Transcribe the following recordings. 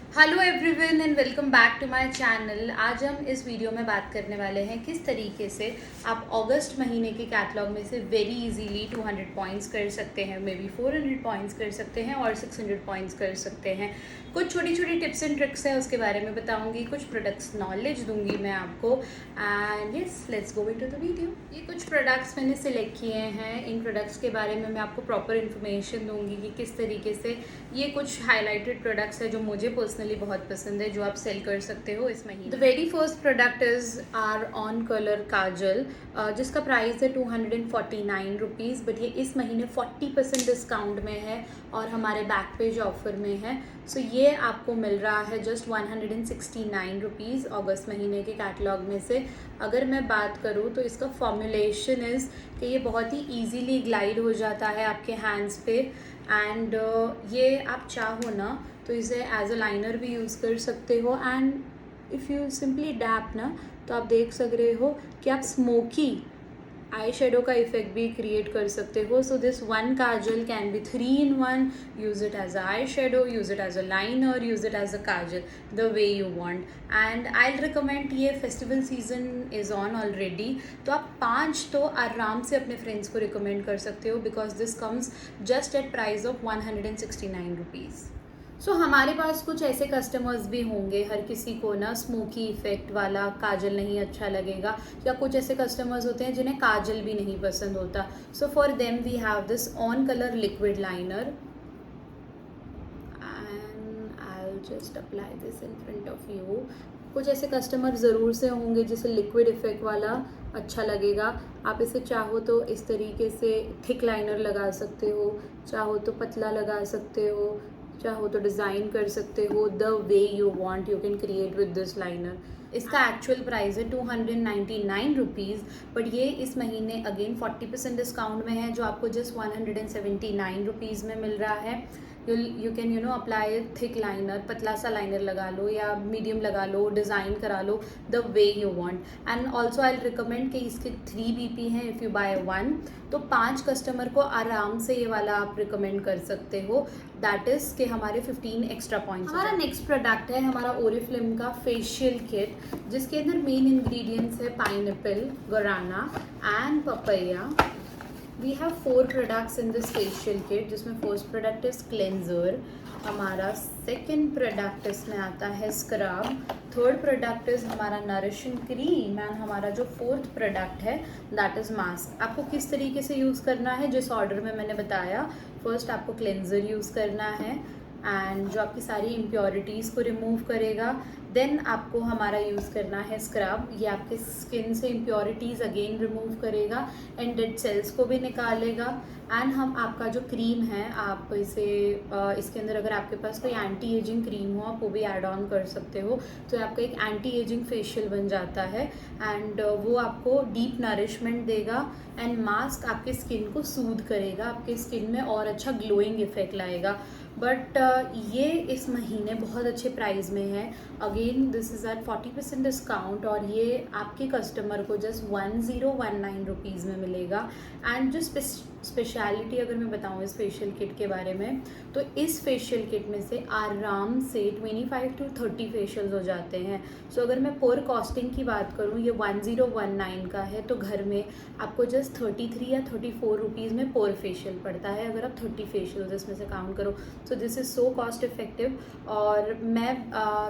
Hello everyone and welcome back to my channel. आज हम इस वीडियो में बात करने वाले हैं किस तरीके से आप अगस्त महीने के कैटलॉग में से वेरी इजीली 200 पॉइंट्स कर सकते हैं, मे बी 400 पॉइंट्स कर सकते हैं और 600 पॉइंट्स कर सकते हैं। कुछ छोटी छोटी टिप्स एंड ट्रिक्स हैं, उसके बारे में बताऊंगी, कुछ प्रोडक्ट्स नॉलेज दूंगी मैं आपको। And yes, let's go into the video. ये कुछ प्रोडक्ट्स मैंने सिलेक्ट किए हैं। इन प्रोडक्ट्स के बारे में मैं आपको प्रॉपर इन्फॉर्मेशन दूंगी कि किस तरीके से ये कुछ हाईलाइटेड प्रोडक्ट्स है जो मुझे पर्सनली बहुत पसंद है, जो आप सेल कर सकते हो इस महीने। The very first product is are on colour kajal, जिसका प्राइस है 249 रुपीज़, बट ये इस महीने 40% डिस्काउंट में है और हमारे बैक पेज ऑफर में है। सो ये आपको मिल रहा है जस्ट 169 रुपीज़ अगस्त महीने के कैटलॉग में से। अगर मैं बात करूँ तो इसका फॉर्मुलेशन इज़ कि ये बहुत ही ईजीली ग्लाइड हो जाता है आपके हैंड्स पे। एंड ये आप चाहो ना तो इसे एज अ लाइनर भी यूज़ कर सकते हो। And if you simply dab ना, तो आप देख सक रहे हो कि आप स्मोकी आई शेडो का इफेक्ट भी क्रिएट कर सकते हो। So this one kajal can be 3 in 1। Use it as a eye shadow, use it as a liner, use it as a kajal, the way you want. And I recommend, ये festival season is on already, तो आप 5 तो आराम से अपने friends को recommend कर सकते हो, because this comes just at price of 169 rupees. So हमारे पास कुछ ऐसे कस्टमर्स भी होंगे, हर किसी को ना स्मोकी इफेक्ट वाला काजल नहीं अच्छा लगेगा, या कुछ ऐसे कस्टमर्स होते हैं जिन्हें काजल भी नहीं पसंद होता। So for them we have this on colour liquid liner and I will just apply this in front of you. कुछ ऐसे कस्टमर ज़रूर से होंगे जिसे लिक्विड इफेक्ट वाला अच्छा लगेगा। आप इसे चाहो तो इस तरीके से थिक लाइनर लगा सकते हो, चाहो तो पतला लगा सकते हो, चाहो तो डिज़ाइन कर सकते हो, the way you want you can create with this liner. इसका एक्चुअल प्राइस है 299 रुपीज़, बट ये इस महीने अगेन 40% डिस्काउंट में है, जो आपको जस्ट 179 रुपीज़ में मिल रहा है। You can apply thick liner, पतला सा लाइनर लगा लो या मीडियम लगा लो, डिज़ाइन करा लो, the way you want. And also I recommend कि इसके 3 BP हैं, इफ़ यू बाय 1 तो 5 कस्टमर को आराम से ये वाला आप रिकमेंड कर सकते हो। दैट इज़ कि हमारे 15 एक्स्ट्रा पॉइंट्स। हमारा नेक्स्ट प्रोडक्ट है हमारा ओरिफ्लेम का फेशियल किट, जिसके अंदर मेन इंग्रेडिएंट्स है pineapple, guarana and papaya. We have 4 products in this facial kit, जिसमें फर्स्ट प्रोडक्ट इज क्लेंजर, हमारा सेकेंड प्रोडक्ट इसमें आता है स्क्रब, थर्ड प्रोडक्ट इज हमारा नरिशिंग क्रीम, एंड हमारा जो फोर्थ प्रोडक्ट है दैट इज़ मास्क। आपको किस तरीके से यूज़ करना है, जिस ऑर्डर में मैंने बताया, फर्स्ट आपको क्लेंजर यूज़ करना है एंड जो आपकी सारी इम्प्योरिटीज़ को रिमूव करेगा। देन आपको हमारा यूज़ करना है स्क्रब, ये आपके स्किन से इम्प्योरिटीज़ अगेन रिमूव करेगा एंड डेड सेल्स को भी निकालेगा। एंड हम आपका जो क्रीम है, आप इसे इसके अंदर अगर आपके पास कोई एंटी एजिंग क्रीम हो आप वो भी ऐड ऑन कर सकते हो, तो आपका एक एंटी एजिंग फेशियल बन जाता है। एंड वो आपको डीप नरिशमेंट देगा एंड मास्क आपके स्किन को सूद करेगा, आपके स्किन में और अच्छा ग्लोइंग इफेक्ट लाएगा। बट ये इस महीने बहुत अच्छे प्राइस में है। Again this is at 40% discount और ये आपके कस्टमर को जस्ट 1019 रुपीज़ में मिलेगा। एंड जो स्पेशलिटी अगर मैं बताऊँ इस फेशियल किट के बारे में, तो इस फेशियल किट में से आराम से 25 to 30 फेशियल्स हो जाते हैं। सो अगर मैं पर कॉस्टिंग की बात करूँ, ये 1019 का है, तो घर में आपको जस्ट 33 या 34 रुपीज़ में पर फेशियल पड़ता है, अगर आप 30 फेशियल्स इसमें से काउंट करो। सो this is so cost effective. और मैं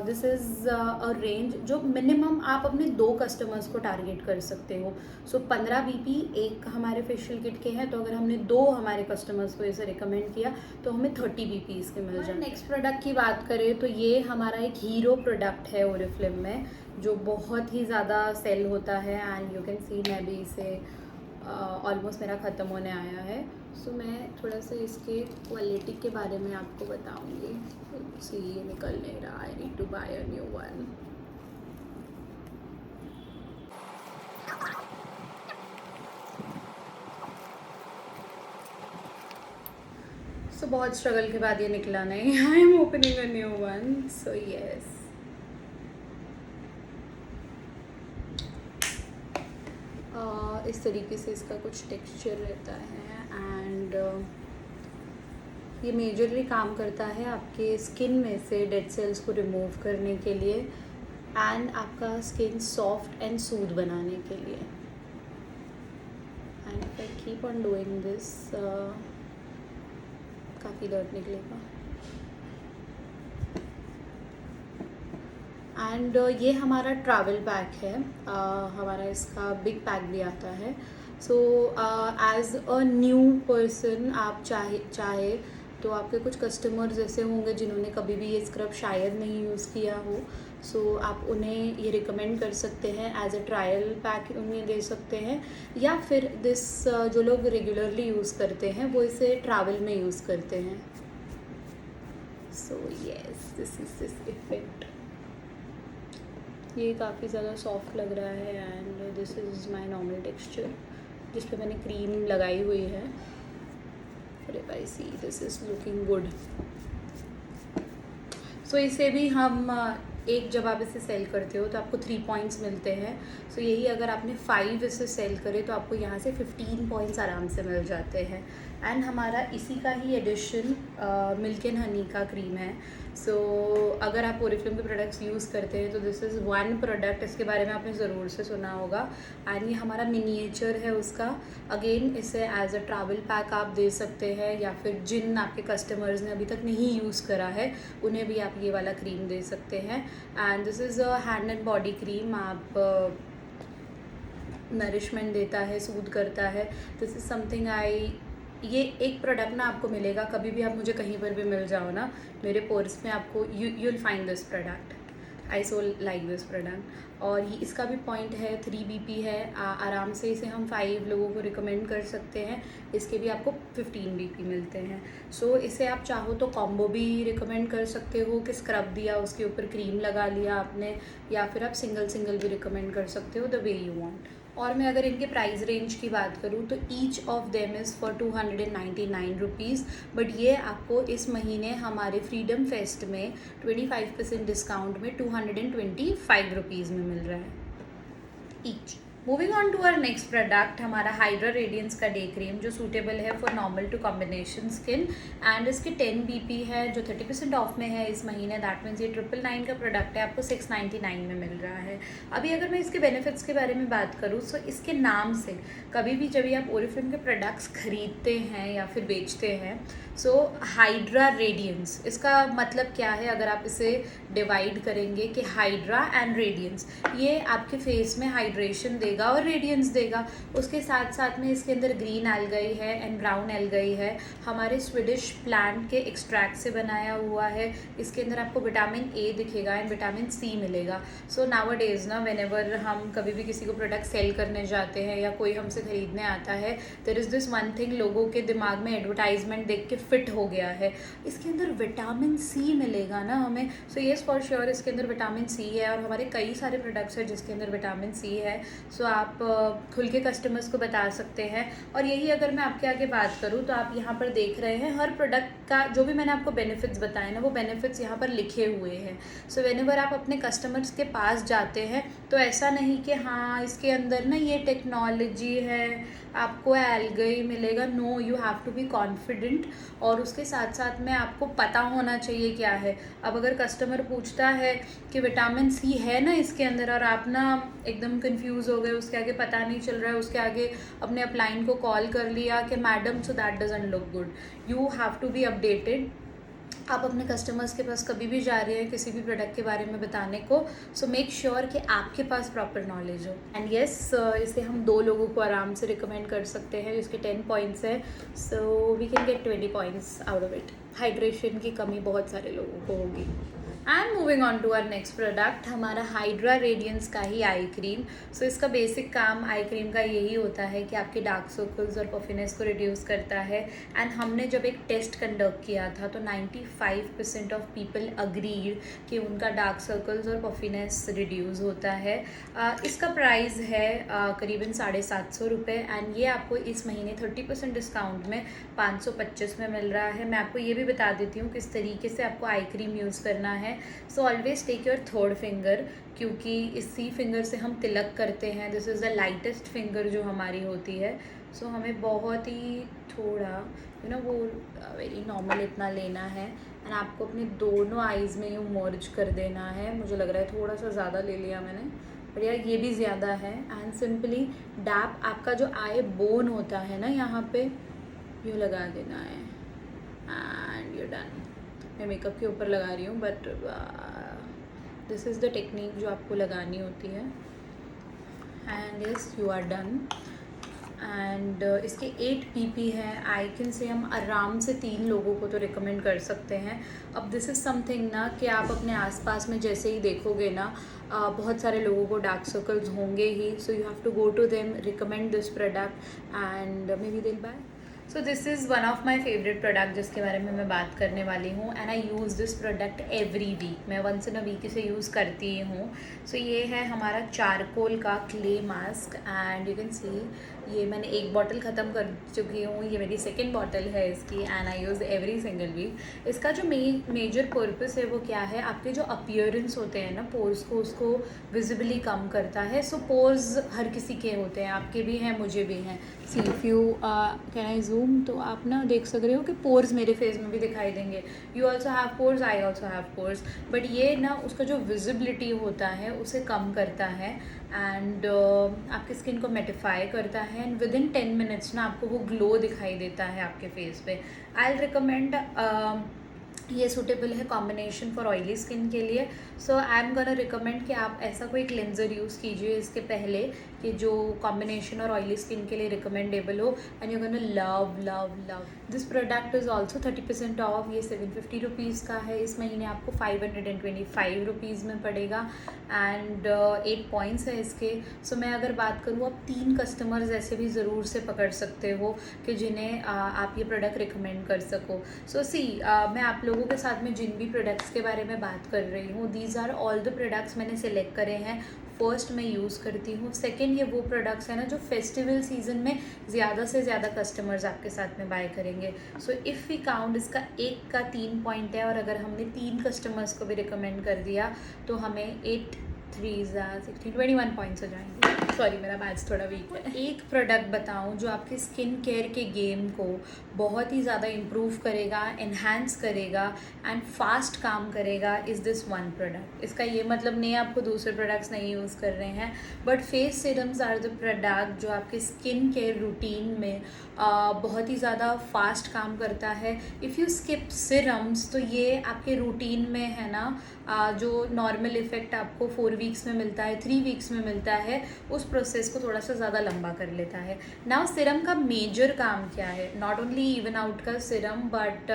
दिस इज़ अ रेंज जो मिनिमम आप अपने 2 कस्टमर्स को टारगेट कर सकते हो। सो 15 BP एक हमारे फेशियल किट के हैं, तो अगर हमने 2 हमारे कस्टमर्स को इसे रिकमेंड किया तो हमें 30 BP इसके मिल जाए। नेक्स्ट प्रोडक्ट की बात करें तो ये हमारा एक हीरो प्रोडक्ट है ओरिफ्लेम में, जो बहुत ही ज़्यादा सेल होता है। एंड यू कैन सी मैं भी इसे ऑलमोस्ट मेरा ख़त्म होने आया है। सो मैं थोड़ा सा इसके क्वालिटी के बारे में आपको बताऊंगी। सी ये निकल नहीं रहा, I need to buy a new one. So बहुत स्ट्रगल के बाद ये निकला नहीं। I am opening a new one. So yes, इस तरीके से इसका कुछ टेक्सचर रहता है। एंड ये मेजरली काम करता है आपके स्किन में से डेड सेल्स को रिमूव करने के लिए एंड आपका स्किन सॉफ्ट एंड सूद बनाने के लिए। And if I keep on doing this काफ़ी दर्द निकलेगा। एंड ये हमारा ट्रैवल पैक है, हमारा इसका बिग पैक भी आता है। So as a new person आप चाहे तो आपके कुछ कस्टमर्स ऐसे होंगे जिन्होंने कभी भी ये स्क्रब शायद नहीं यूज़ किया हो, सो आप उन्हें ये रिकमेंड कर सकते हैं, एज अ ट्रायल पैक उन्हें दे सकते हैं, या फिर दिस जो लोग रेगुलरली यूज़ करते हैं वो इसे ट्रैवल में यूज़ करते हैं। So yes, this is this effect. ये काफ़ी ज़्यादा सॉफ्ट लग रहा है and this is my normal texture जिस पे मैंने क्रीम लगाई हुई है। If I see this is looking good. So इसे भी हम एक, जब आप इसे सेल करते हो तो आपको 3 पॉइंट्स मिलते हैं। सो यही अगर आपने 5 इसे सेल करे तो आपको यहाँ से 15 पॉइंट्स आराम से मिल जाते हैं। एंड हमारा इसी का ही एडिशन मिल्क एंड हनी का क्रीम है। सो अगर आप ओरिफ्लेम के प्रोडक्ट्स यूज़ करते हैं तो दिस इज़ वन प्रोडक्ट, इसके बारे में आपने ज़रूर से सुना होगा। एंड ये हमारा मिनिएचर है उसका। अगेन इसे एज अ ट्रैवल पैक आप दे सकते हैं, या फिर जिन आपके कस्टमर्स ने अभी तक नहीं यूज़ करा है उन्हें भी आप ये वाला क्रीम दे सकते हैं। And this is a hand and body cream. आप नरिशमेंट देता है, सूद करता है। दिस इज़ समथिंग ये एक प्रोडक्ट ना आपको मिलेगा, कभी भी आप मुझे कहीं पर भी मिल जाओ ना, मेरे पर्स में आपको you will find this product. I so like this product. और ये इसका भी पॉइंट है 3 BP है। आराम से इसे हम 5 लोगों को रिकमेंड कर सकते हैं। इसके भी आपको 15 BP मिलते हैं। सो इसे आप चाहो तो कॉम्बो भी रिकमेंड कर सकते हो कि स्क्रब दिया, उसके ऊपर क्रीम लगा लिया आपने, या फिर आप सिंगल भी रिकमेंड कर सकते हो, द वे यू वांट। और मैं अगर इनके प्राइस रेंज की बात करूँ तो each of them is for 299 rupees. But ये आपको इस महीने हमारे फ्रीडम फेस्ट में 25% डिस्काउंट में 225 रुपीज़ में मिल रहा है each. Moving on to our next product, हमारा हाइड्रा रेडियंस का डे क्रीम, जो सूटेबल है for normal to combination skin. And इसके 10 BP है जो 30% ऑफ में है इस महीने। दैट मीन्स ये 999 का प्रोडक्ट है, आपको 699 में मिल रहा है। अभी अगर मैं इसके बेनिफिट्स के बारे में बात करूँ तो इसके नाम से कभी भी जब आप ओरिफ्लेम के प्रोडक्ट्स खरीदते हैं या फिर बेचते हैं, सो हाइड्रा रेडियंस, इसका मतलब क्या है अगर आप इसे डिवाइड करेंगे कि हाइड्रा एंड रेडियंस, ये आपके फेस में हाइड्रेशन देगा और रेडियंस देगा। उसके साथ साथ में इसके अंदर ग्रीन एल्गाई है एंड ब्राउन एल्गाई है, हमारे स्वीडिश प्लांट के एक्सट्रैक्ट से बनाया हुआ है। इसके अंदर आपको विटामिन A दिखेगा एंड विटामिन C मिलेगा। सो नाउ डेज ना, व्हेनेवर हम कभी भी किसी को प्रोडक्ट सेल करने जाते हैं या कोई हमसे खरीदने आता है, there is this one thing, लोगों के दिमाग में एडवर्टाइजमेंट देख के फिट हो गया है, इसके अंदर विटामिन C मिलेगा ना हमें। सो येस फॉर श्योर इसके अंदर विटामिन C है, और हमारे कई सारे प्रोडक्ट्स हैं जिसके अंदर विटामिन C है। सो आप खुल के कस्टमर्स को बता सकते हैं। और यही अगर मैं आपके आगे बात करूँ तो आप यहाँ पर देख रहे हैं हर प्रोडक्ट का जो भी मैंने आपको बेनिफिट्स बताए ना, वो बेनिफिट्स यहाँ पर लिखे हुए हैं। सो व्हेनेवर आप अपने कस्टमर्स के पास जाते हैं तो ऐसा नहीं कि हाँ इसके अंदर ना ये टेक्नोलॉजी है, आपको एल्गाई मिलेगा। No, you have to be confident. और उसके साथ साथ में आपको पता होना चाहिए क्या है। अब अगर कस्टमर पूछता है कि विटामिन C है ना इसके अंदर, और आप ना एकदम कंफ्यूज हो गए, उसके आगे पता नहीं चल रहा है, उसके आगे अपने अपलाइन को कॉल कर लिया कि madam, so that doesn't look good. You have to be updated. आप अपने कस्टमर्स के पास कभी भी जा रहे हैं किसी भी प्रोडक्ट के बारे में बताने को, सो मेक श्योर कि आपके पास प्रॉपर नॉलेज हो। एंड येस, इसे हम 2 लोगों को आराम से रिकमेंड कर सकते हैं। इसके 10 पॉइंट्स है, so we can get 20 points out of it. Hydration की कमी बहुत सारे लोगों को होगी। And moving on to our next product, हमारा हाइड्रा रेडियंस का ही आई क्रीम। सो इसका बेसिक काम आई क्रीम का यही होता है कि आपके डार्क सर्कल्स और पफिनेस को रिड्यूस करता है। एंड हमने जब एक टेस्ट कंडक्ट किया था तो 95% ऑफ पीपल अग्रीड कि उनका डार्क सर्कल्स और पफिनेस रिड्यूस होता है। इसका प्राइस है करीबन 750 रुपये। एंड ये आपको इस महीने 30% डिस्काउंट में 525 में मिल रहा है। मैं आपको ये भी बता देती हूँ किस तरीके से आपको आई क्रीम यूज़ करना है। So always take your third finger, क्योंकि इसी फिंगर से हम तिलक करते हैं। This is the lightest finger जो हमारी होती है। सो हमें बहुत ही थोड़ा वो वेरी नॉर्मल इतना लेना है एंड आपको अपने दोनों आईज़ में यूँ मर्ज कर देना है। मुझे लग रहा है थोड़ा सा ज़्यादा ले लिया मैंने, पर यार ये भी ज़्यादा है। एंड सिंपली डैप आपका जो आई बोन होता है ना यहाँ पे यूँ लगा देना है एंड यू डन। मैं मेकअप के ऊपर लगा रही हूँ but this is the technique जो आपको लगानी होती है and yes you are done. And इसके 8 PP हैं। आई कैन से हम आराम से 3 लोगों को तो रिकमेंड कर सकते हैं। अब दिस इज़ समथिंग ना कि आप अपने आसपास में जैसे ही देखोगे ना बहुत सारे लोगों को डार्क सर्कल्स होंगे ही, so you have to go to them, recommend this product and maybe they'll buy. So this is one of my favourite product जिसके बारे में मैं बात करने वाली हूँ and I use this product every week. मैं once in a week use यूज़ करती ही हूँ। सो ये है हमारा चारकोल का clay mask and you can see ये मैंने एक बॉटल ख़त्म कर चुकी हूँ, ये मेरी सेकेंड बॉटल है इसकी and I use every single week. इसका जो मेजर पर्पस है वो क्या है, आपके जो अपीयरेंस होते हैं ना पोर्स को, उसको विजिबली कम करता है। सो पोर्स हर किसी के होते हैं, आपके भी हैं मुझे भी हैं। सी if you can I zoom तो आप ना देख सक रहे हो कि पोर्स मेरे फेस में भी दिखाई देंगे। You also have pores, I also have pores, but ये ना उसका जो विजिबिलिटी होता है उसे कम करता है एंड आपकी स्किन को मेटिफाई करता है एंड विद इन 10 मिनट्स ना आपको वो ग्लो दिखाई देता है आपके फेस पे। आई विल रिकमेंड ये सूटेबल है कॉम्बिनेशन फॉर ऑयली स्किन के लिए। सो आई एम गोना रिकमेंड कि आप ऐसा कोई क्लेंजर यूज़ कीजिए इसके पहले कि जो कॉम्बिनेशन और ऑयली स्किन के लिए रिकमेंडेबल हो and you gonna love love love this product. Is also 30% of. ये 750 रुपीज़ का है। इस महीने आपको 525 रुपीज़ में पड़ेगा एंड 8 पॉइंट्स है इसके। सो मैं अगर बात करूँ, आप 3 कस्टमर्स ऐसे भी ज़रूर से पकड़ सकते हो कि जिन्हें आप ये प्रोडक्ट रिकमेंड कर सको। सो मैं आप लोगों के साथ में जिन भी प्रोडक्ट्स के बारे में बात कर रही हूँ, these are all the products मैंने सेलेक्ट करे हैं। फर्स्ट मैं यूज़ करती हूँ। सेकंड, ये वो प्रोडक्ट्स हैं ना जो फेस्टिवल सीजन में ज़्यादा से ज़्यादा कस्टमर्स आपके साथ में बाय करेंगे। सो इफ़ वी काउंट, इसका 1 का 3 पॉइंट है और अगर हमने 3 कस्टमर्स को भी रिकमेंड कर दिया तो हमें 8 3 16 21 पॉइंट्स हो जाएंगे। सॉरी मेरा मैथ्स थोड़ा वीक है। एक प्रोडक्ट बताऊं जो आपके स्किन केयर के गेम को बहुत ही ज़्यादा इम्प्रूव करेगा, एनहांस करेगा एंड फास्ट काम करेगा, इज़ दिस वन प्रोडक्ट। इसका ये मतलब नहीं आपको दूसरे प्रोडक्ट्स नहीं यूज़ कर रहे हैं, but face serums are the product जो आपके स्किन केयर रूटीन में बहुत ही ज़्यादा फास्ट काम करता है। इफ़ यू स्किप सीरम्स तो ये आपके रूटीन में है ना जो नॉर्मल इफ़ेक्ट आपको 4 वीक्स में मिलता है, 3 वीक्स में मिलता है, उस प्रोसेस को थोड़ा सा ज़्यादा लंबा कर लेता है। नाउ सीरम का मेजर काम क्या है? नॉट ओनली इवन आउट का सीरम बट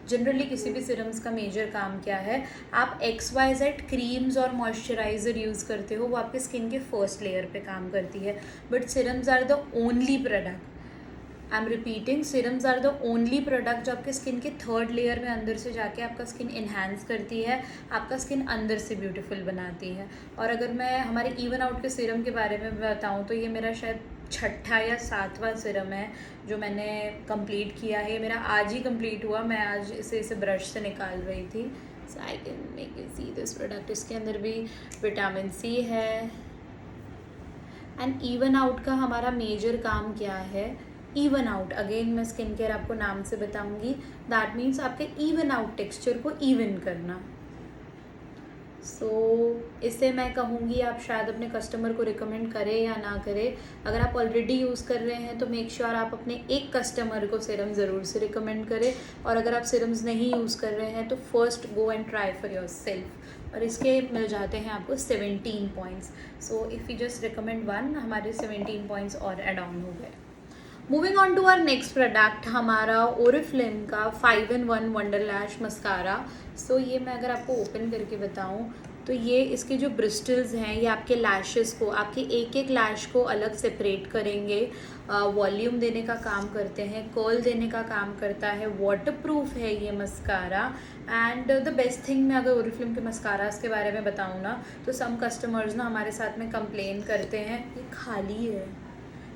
जनरली किसी भी सीरम्स का मेजर काम क्या है? आप XYZ क्रीम्स और मॉइस्चराइज़र यूज़ करते हो, वो आपके स्किन के फर्स्ट लेयर पे काम करती है, but serums are the only product, I am repeating, serums are the only product जो आपके स्किन के थर्ड लेयर में अंदर से जाके आपका स्किन इन्हांस करती है, आपका स्किन अंदर से ब्यूटीफुल बनाती है। और अगर मैं हमारे इवन आउट के सीरम के बारे में बताऊँ तो ये मेरा शायद 6ठा या 7वां सीरम है जो मैंने कंप्लीट किया है। मेरा आज ही कंप्लीट हुआ, मैं आज इसे ब्रश से निकाल रही थी। So I can make you see this product. इसके अंदर भी विटामिन C है एंड इवन आउट का हमारा मेजर काम क्या है? इवन आउट, अगेन मैं स्किन केयर आपको नाम से बताऊंगी, दैट मीन्स आपके इवन आउट टेक्सचर को इवन करना। सो इससे मैं कहूँगी आप शायद अपने कस्टमर को रिकमेंड करें या ना करें। अगर आप ऑलरेडी यूज़ कर रहे हैं तो मेक श्योर आप अपने एक कस्टमर को सीरम ज़रूर से रिकमेंड करें, और अगर आप सीरम्स नहीं यूज़ कर रहे हैं तो first go and try for yourself. और इसके मिल जाते हैं आपको 17 points. So if you just recommend one, हमारे 17 पॉइंट्स और एड ऑन हो गए। Moving on to our next product, हमारा ओरिफ्लेम का 5-in-1 वंडर लैश मस्कारा। सो ये मैं अगर आपको ओपन करके बताऊँ तो ये इसके जो ब्रिस्टल्स हैं ये आपके लैशेस को, आपके एक एक लैश को अलग सेपरेट करेंगे, वॉल्यूम देने का काम करते हैं, कर्ल देने का काम करता है, वाटरप्रूफ है ये mascara. And the best thing, मैं अगर ओरिफ्लेम के मस्कारास के बारे में बताऊँ ना तो सम कस्टमर्स ना हमारे साथ में कंप्लेन करते हैं ये खाली है।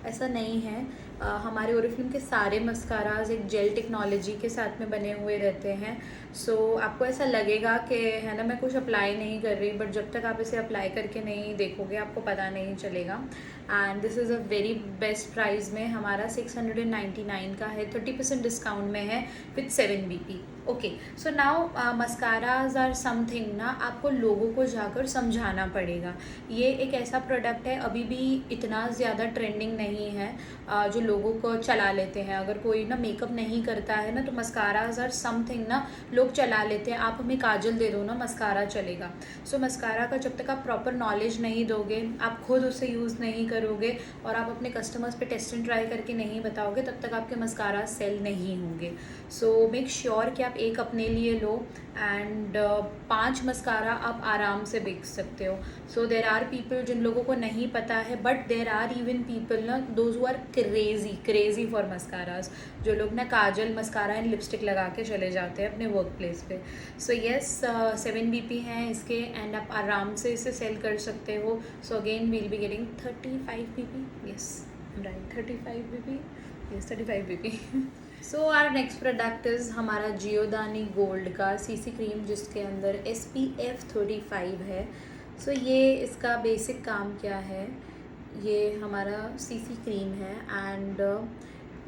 ऐसा नहीं है, हमारे ओरिफ्लेम के सारे मस्काराज एक जेल टेक्नोलॉजी के साथ में बने हुए रहते हैं। सो आपको ऐसा लगेगा कि है ना मैं कुछ अप्लाई नहीं कर रही, बट जब तक आप इसे अप्लाई करके नहीं देखोगे आपको पता नहीं चलेगा। And this is a very best price में, हमारा 699 का है, 30% डिस्काउंट में है with 7 BP। Okay, so now mascaras are something ना आपको लोगों को जाकर समझाना पड़ेगा। ये एक ऐसा प्रोडक्ट है, अभी भी इतना ज़्यादा ट्रेंडिंग नहीं है, जो लोगों को चला लेते हैं। अगर कोई ना मेकअप नहीं करता है ना तो मस्काराज आर समथिंग ना लोग चला लेते हैं। आप हमें काजल दे दो ना, मस्कारा चलेगा। सो मस्कारा का जब तक आप प्रॉपर नॉलेज नहीं दोगे, आप खुद उसे यूज़ नहीं करोगे और आप अपने कस्टमर्स पे टेस्ट एंड ट्राई करके नहीं बताओगे, तब तक आपके मस्कारा सेल नहीं होंगे। सो मेक श्योर कि आप एक अपने लिए लो एंड 5 मस्कारा आप आराम से बेच सकते हो। सो देर आर पीपल जिन लोगों को नहीं पता है, but there are even people ना those who are crazy for mascaras, जो लोग ना काजल मस्कारा एंड लिपस्टिक लगा के चले जाते हैं अपने वर्क प्लेस पे। सो येस, 7 BP हैं इसके एंड आप आराम से इसे सेल कर सकते हो। So again we'll be getting 35 BP, yes right 35 BP, yes 35 BP। So our next product is हमारा जियोदानी गोल्ड का CC क्रीम, जिसके अंदर SPF 35 है। सो ये इसका बेसिक काम क्या है, ये हमारा CC क्रीम है एंड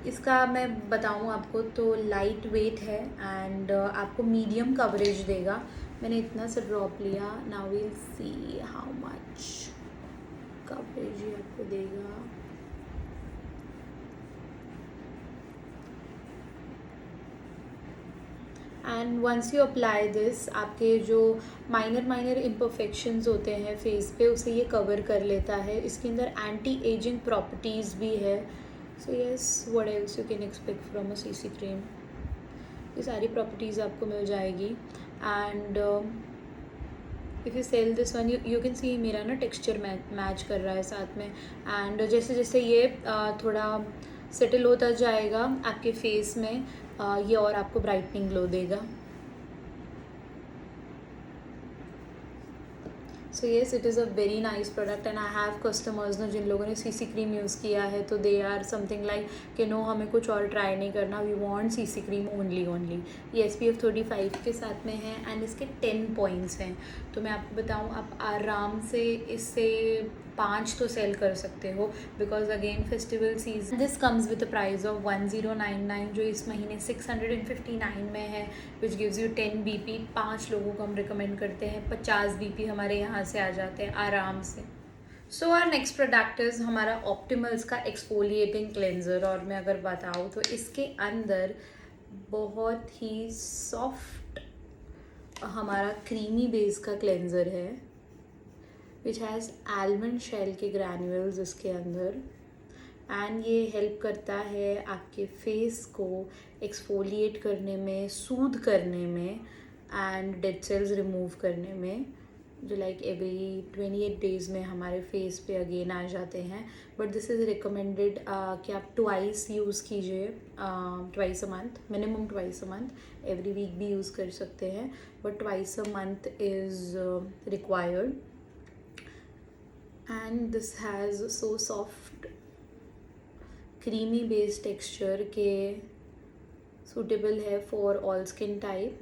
इसका मैं बताऊँ आपको तो लाइट वेट है एंड आपको मीडियम कवरेज देगा। मैंने इतना सा ड्रॉप लिया, now will see how much coverage ये आपको देगा। And once you apply this, आपके जो माइनर इम्परफेक्शंस होते हैं फेस पे उसे ये कवर कर लेता है। इसके अंदर एंटी एजिंग प्रॉपर्टीज़ भी है। So yes, what else you can expect from a CC cream, ये सारी प्रॉपर्टीज़ आपको मिल जाएगी। And if you sell this one, you can see मेरा ना टेक्स्चर मैच कर रहा है साथ में। एंड जैसे जैसे ये थोड़ा सेटल होता जाएगा आपके फेस में, ये और आपको ब्राइटनिंग ग्लो देगा। So yes, it is a very nice product and I have customers ना जिन लोगों ने CC क्रीम यूज़ किया है तो दे आर समथिंग लाइक कि नो, हमें कुछ और ट्राई नहीं करना, we want CC cream only. ये SPF 35 के साथ में है एंड इसके 10 पॉइंट्स हैं। तो मैं आपको बताऊँ, आप आराम से इससे 5 तो सेल कर सकते हो, because again festival season. This comes with a price of 1099, जो इस महीने 659 में है, विच गिव्स यू 10 BP। 5 लोगों को हम रिकमेंड करते हैं, 50 BP हमारे यहाँ से आ जाते हैं आराम से। सो आर नेक्स्ट प्रोडक्ट इज़ हमारा ऑप्टिमल्स का एक्सफोलिएटिंग क्लेंजर, और मैं अगर बताऊँ तो इसके अंदर बहुत ही सॉफ्ट हमारा क्रीमी बेस का क्लेंजर है, विच हैज़ आलमंड शेल के ग्रैन्यूल्स इसके अंदर। एंड ये हेल्प करता है आपके फेस को एक्सफोलिएट करने में, सूद करने में एंड डेड सेल्स रिमूव करने में, जो लाइक एवरी 28 डेज़ में हमारे फेस पे अगेन आ जाते हैं। बट दिस इज़ रिकमेंडेड कि आप ट्वाइस यूज़ कीजिए, twice a month, minimum twice a month. Every week भी यूज़ कर सकते हैं, but twice a month is required. And this has so soft creamy based texture के सूटेबल है for all skin type.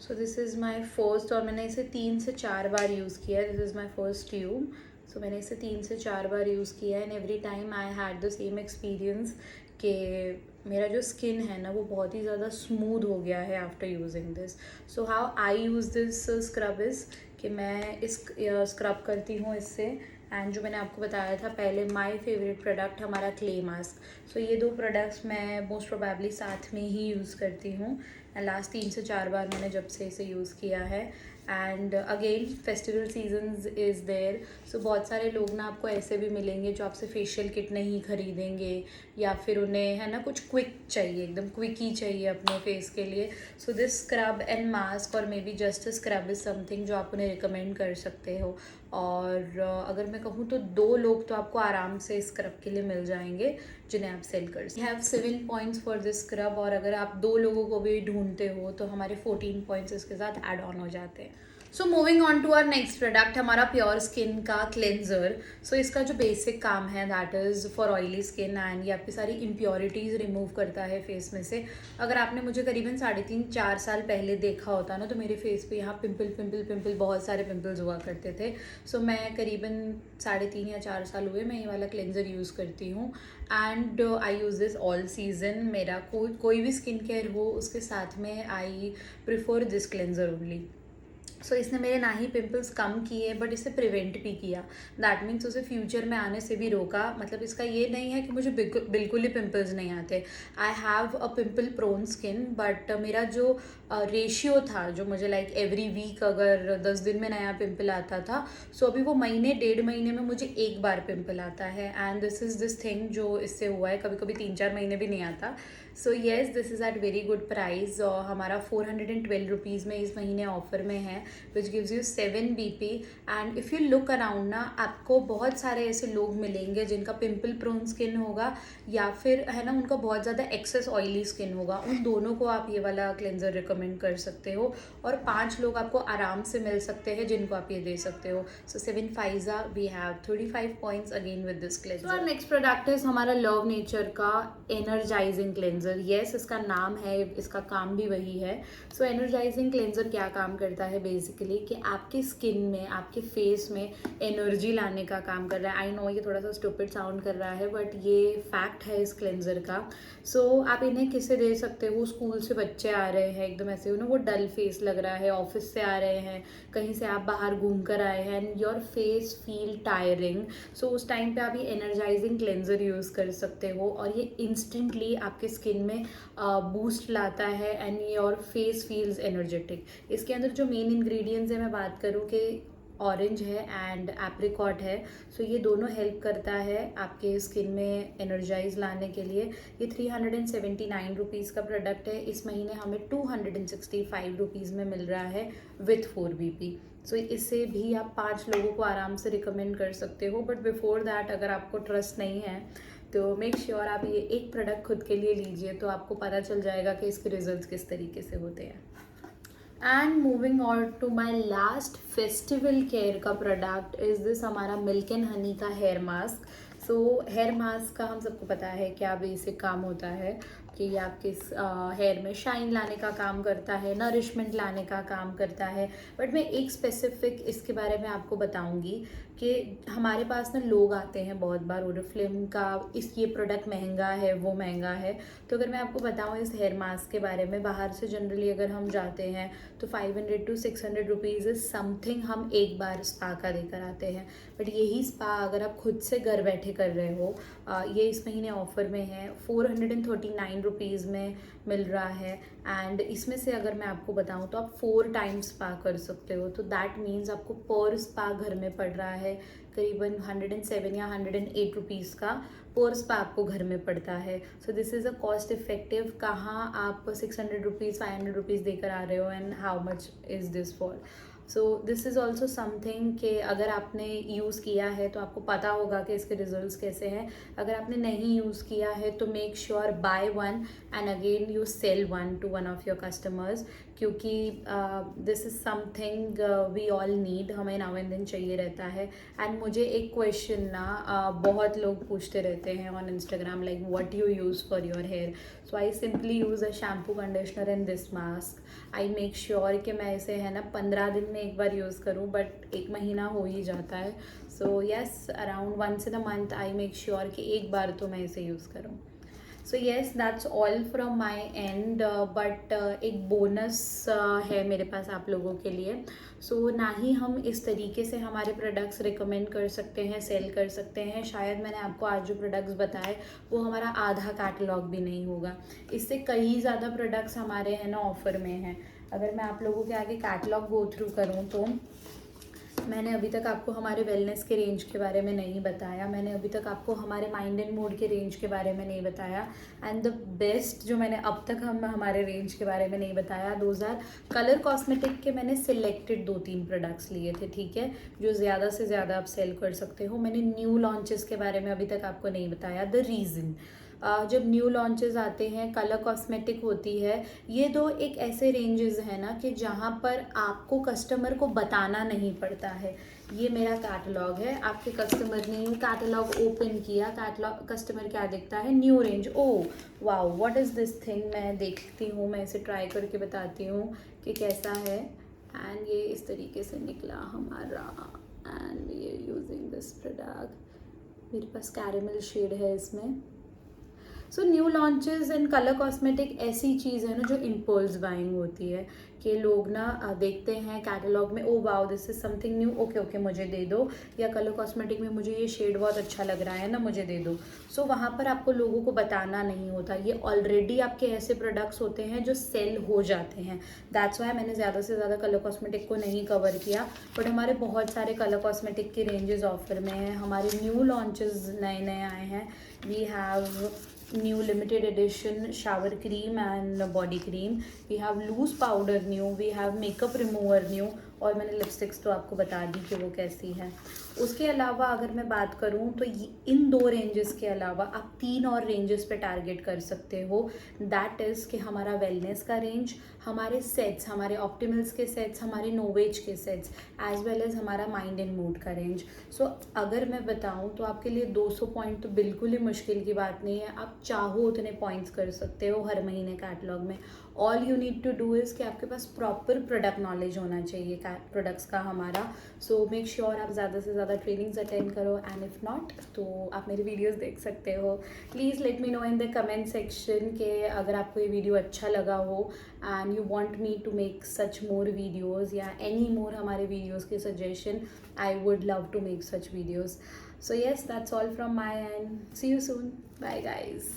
So this is my first, और मैंने इसे 3 से 4 बार यूज़ किया है। This is my first tube. So मैंने इसे 3 से 4 बार यूज़ किया है and every time I had the same experience कि मेरा जो स्किन है ना वो बहुत ही ज़्यादा स्मूथ हो गया है after using this. So how I use this scrub is कि मैं इस स्क्रब करती हूँ इससे। एंड जो मैंने आपको बताया था पहले, माय फेवरेट प्रोडक्ट हमारा क्ले मास्क। सो ये 2 प्रोडक्ट्स मैं मोस्ट प्रोबेबली साथ में ही यूज़ करती हूँ एंड लास्ट 3 से 4 बार मैंने जब से इसे यूज़ किया है। And again festival seasons is there, so बहुत सारे लोग ना आपको ऐसे भी मिलेंगे जो आपसे फेशियल किट नहीं खरीदेंगे, या फिर उन्हें है ना कुछ क्विक चाहिए, एकदम क्विक ही चाहिए अपने फेस के लिए। So this scrub and mask और maybe just scrub is something जो आप उन्हें रिकमेंड कर सकते हो। और अगर मैं कहूँ तो 2 लोग तो आपको आराम से स्क्रब के लिए मिल जाएंगे जिन्हें आप सेल कर सकते। Have 7 points for this scrub, और अगर आप 2 लोगों को भी ढूंढते हो तो हमारे 14 पॉइंट्स इसके साथ ऐड ऑन हो जाते हैं। So moving on to our next product, हमारा प्योर स्किन का क्लेंजर। सो इसका जो बेसिक काम है that is for oily skin and ये आपकी सारी इम्प्योरिटीज़ रिमूव करता है फेस में से। अगर आपने मुझे करीबन 3.5-4 साल पहले देखा होता ना, तो मेरे फेस पे यहाँ पिंपल पिंपल पिंपल बहुत सारे पिंपल्स हुआ करते थे। सो मैं करीबन 3.5 या 4 साल हुए मैं ये वाला क्लेंजर यूज़ करती हूँ and I use this all season. मेरा कोई भी स्किन केयर हो उसके साथ में I prefer this cleanser only. So इसने मेरे ना ही पिंपल्स कम किए बट इसे प्रिवेंट भी किया। दैट मीन्स उसे फ्यूचर में आने से भी रोका। मतलब इसका ये नहीं है कि मुझे बिल्कुल ही पिंपल्स नहीं आते। I have a pimple prone skin but मेरा जो रेशियो था, जो मुझे लाइक एवरी वीक अगर 10 दिन में नया पिंपल आता था, सो अभी वो महीने 1.5 महीने में मुझे एक बार पिंपल आता है and this is this thing जो इससे हुआ है। कभी कभी 3-4 महीने भी नहीं आता। So yes, this is at very good price. हमारा 412 रुपीज़ में इस महीने ऑफर में है which gives you 7 BP। And if you look around ना, आपको बहुत सारे ऐसे लोग मिलेंगे जिनका पिंपल प्रोन स्किन होगा या फिर है ना उनका बहुत ज़्यादा एक्सेस ऑयली स्किन होगा। उन दोनों को आप ये वाला क्लेंजर रिकमेंड कर सकते हो और 5 लोग आपको आराम से मिल सकते हैं जिनको आप ये दे सकते हो। So 7 5 we have 35 points again with this cleanser. Next product है हमारा लव नेचर का एनर्जाइजिंग क्लेंजर। येस, इसका नाम है, इसका काम भी वही है। सो एनर्जाइजिंग क्लेंजर क्या काम करता है बेसिकली कि आपकी स्किन में, आपके फेस में एनर्जी लाने का काम कर रहा है। आई नो ये थोड़ा सा स्टूपिड साउंड कर रहा है बट ये फैक्ट है इस क्लेंजर का। सो आप इन्हें किससे दे सकते हो? स्कूल से बच्चे आ रहे हैं एकदम ऐसे ना, वो डल फेस लग रहा है, ऑफिस से आ रहे हैं, कहीं से आप बाहर घूम कर आए हैं and your face feel tiring. So उस टाइम पे आप ये एनर्जाइजिंग क्लेंजर यूज़ कर सकते हो और ये इंस्टेंटली आपके स्किन में बूस्ट लाता है and your face feels energetic. इसके अंदर जो मेन इंग्रेडिएंट्स है मैं बात करूँ कि ऑरेंज है एंड एप्रिकॉट है। सो ये दोनों हेल्प करता है आपके स्किन में एनर्जाइज लाने के लिए। ये 379 रुपीज़ का प्रोडक्ट है। इस महीने हमें 265 रुपीज़ में मिल रहा है विथ 4 BP। सो इससे भी आप 5 लोगों को आराम से रिकमेंड कर सकते हो। बट बिफोर दैट अगर आपको ट्रस्ट नहीं है तो मेक श्योर आप ये एक प्रोडक्ट खुद के लिए लीजिए, तो आपको पता चल जाएगा कि इसके रिजल्ट्स किस तरीके से होते हैं। And moving on to my last festival care का प्रोडक्ट इज़ दिस हमारा मिल्क एंड हनी का hair mask. So hair mask का हम सबको पता है क्या बेसिक काम होता है कि ये आपके हेयर में शाइन लाने का काम करता है, नरिशमेंट लाने का काम करता है। बट मैं एक स्पेसिफिक इसके बारे में आपको बताऊंगी कि हमारे पास ना लोग आते हैं बहुत बार ओरिफ्लेम का ये प्रोडक्ट महंगा है, वो महंगा है। तो अगर मैं आपको बताऊं इस हेयर मास्क के बारे में, बाहर से जनरली अगर हम जाते हैं तो 500 to 600 रुपीज़ इज़ समथिंग हम एक बार स्पा का देकर आते हैं। बट यही स्पा अगर आप खुद से घर बैठे कर रहे हो, ये इस महीने ऑफर में है, 439 रुपीज़ में मिल रहा है। एंड इसमें से अगर मैं आपको बताऊं तो आप 4 टाइम्स स्पा कर सकते हो। तो दैट मीन्स आपको पर स्पा घर में पड़ रहा है करीबन 107 या 108 रुपीज़ का पर स्पा आपको घर में पड़ता है। सो this is a cost effective. कहाँ आप 600 रुपीज़ 500 रुपीज़ देकर आ रहे हो and how much is this for. So this is also something कि अगर आपने यूज़ किया है तो आपको पता होगा कि इसके रिजल्ट्स कैसे हैं। अगर आपने नहीं यूज़ किया है तो make sure buy one and again you sell one to one of your customers, क्योंकि this is something we all need, हमें नाउ एंड देन चाहिए रहता है। एंड मुझे एक क्वेश्चन ना बहुत लोग पूछते रहते हैं on Instagram like what you use for your hair. So I simply use a shampoo, conditioner and this mask. I make sure कि मैं इसे है ना 15 दिन में एक बार यूज़ करूँ, बट एक महीना हो ही जाता है। So yes, around once in a month I make sure कि एक बार तो मैं इसे यूज़ करूँ। So yes, that's all from my end. But एक बोनस है मेरे पास आप लोगों के लिए। सो ना ही हम इस तरीके से हमारे प्रोडक्ट्स रिकमेंड कर सकते हैं, सेल कर सकते हैं, शायद मैंने आपको आज जो प्रोडक्ट्स बताए वो हमारा आधा कैटलॉग भी नहीं होगा। इससे कई ज़्यादा प्रोडक्ट्स हमारे हैं ना ऑफ़र में हैं। अगर मैं आप लोगों के आगे कैटलॉग गो थ्रू करूँ तो मैंने अभी तक आपको हमारे वेलनेस के रेंज के बारे में नहीं बताया, मैंने अभी तक आपको हमारे माइंड एंड मूड के रेंज के बारे में नहीं बताया। एंड द बेस्ट जो मैंने अब तक हमारे रेंज के बारे में नहीं बताया, 2000 कलर कॉस्मेटिक के मैंने सिलेक्टेड 2-3 प्रोडक्ट्स लिए थे, ठीक है, जो ज़्यादा से ज़्यादा आप सेल कर सकते हो। मैंने न्यू लॉन्चेस के बारे में अभी तक आपको नहीं बताया। द रीज़न जब न्यू लॉन्चेस आते हैं, कलर कॉस्मेटिक होती है, ये दो एक ऐसे रेंजेस हैं ना कि जहाँ पर आपको कस्टमर को बताना नहीं पड़ता है। ये मेरा कैटलॉग है, आपके कस्टमर ने कैटलॉग ओपन किया, कैटलॉग कस्टमर क्या देखता है, new range, oh wow what is this thing, मैं देखती हूँ, मैं इसे ट्राई करके बताती हूँ कि कैसा है। एंड ये इस तरीके से निकला हमारा, and we are using this product. मेरे पास कैरेमल शेड है इसमें। So new launches and colour cosmetic ऐसी चीज़ है ना जो इम्पल्स बाइंग होती है कि लोग ना देखते हैं कैटलॉग में, oh wow this is something new, okay okay मुझे दे दो, या कलर कॉस्मेटिक में मुझे ये शेड बहुत अच्छा लग रहा है ना, मुझे दे दो। सो वहाँ पर आपको लोगों को बताना नहीं होता, ये ऑलरेडी आपके ऐसे प्रोडक्ट्स होते हैं जो सेल हो जाते हैं। दैट्स वाई मैंने ज़्यादा से ज़्यादा कलर कॉस्मेटिक को नहीं कवर किया, बट हमारे बहुत सारे कलर कॉस्मेटिक के रेंजेस ऑफर में हैं। हमारे न्यू लॉन्चेस नए नए आए हैं। We have new limited edition shower cream and body cream, we have loose powder new, we have makeup remover new, और मैंने लिपस्टिक्स तो आपको बता दी कि वो कैसी है। उसके अलावा अगर मैं बात करूँ तो इन दो रेंजेस के अलावा आप 3 और रेंजेस पे टारगेट कर सकते हो। दैट इज़ कि हमारा वेलनेस का रेंज, हमारे सेट्स, हमारे ऑप्टिमल्स के सेट्स, हमारे नोवेज के सेट्स, एज वेल एज हमारा माइंड एंड मूड का रेंज। सो अगर मैं बताऊँ तो आपके लिए 200 पॉइंट तो बिल्कुल ही मुश्किल की बात नहीं है, आप चाहो उतने पॉइंट्स कर सकते हो हर महीने कैटलॉग में। All you need to do is कि आपके पास प्रॉपर प्रोडक्ट नॉलेज होना चाहिए प्रोडक्ट्स का हमारा। सो मेक श्योर आप ज़्यादा से ज़्यादा ट्रेनिंग्स अटेंड करो, एंड इफ़ नॉट तो आप मेरे वीडियोस देख सकते हो। Please let me know in the comment section कि अगर आपको ये वीडियो अच्छा लगा हो and you want me to make such more videos या एनी मोर हमारे वीडियोस के suggestion, I would love to make such videos. So yes that's all from my end, see you soon, bye guys.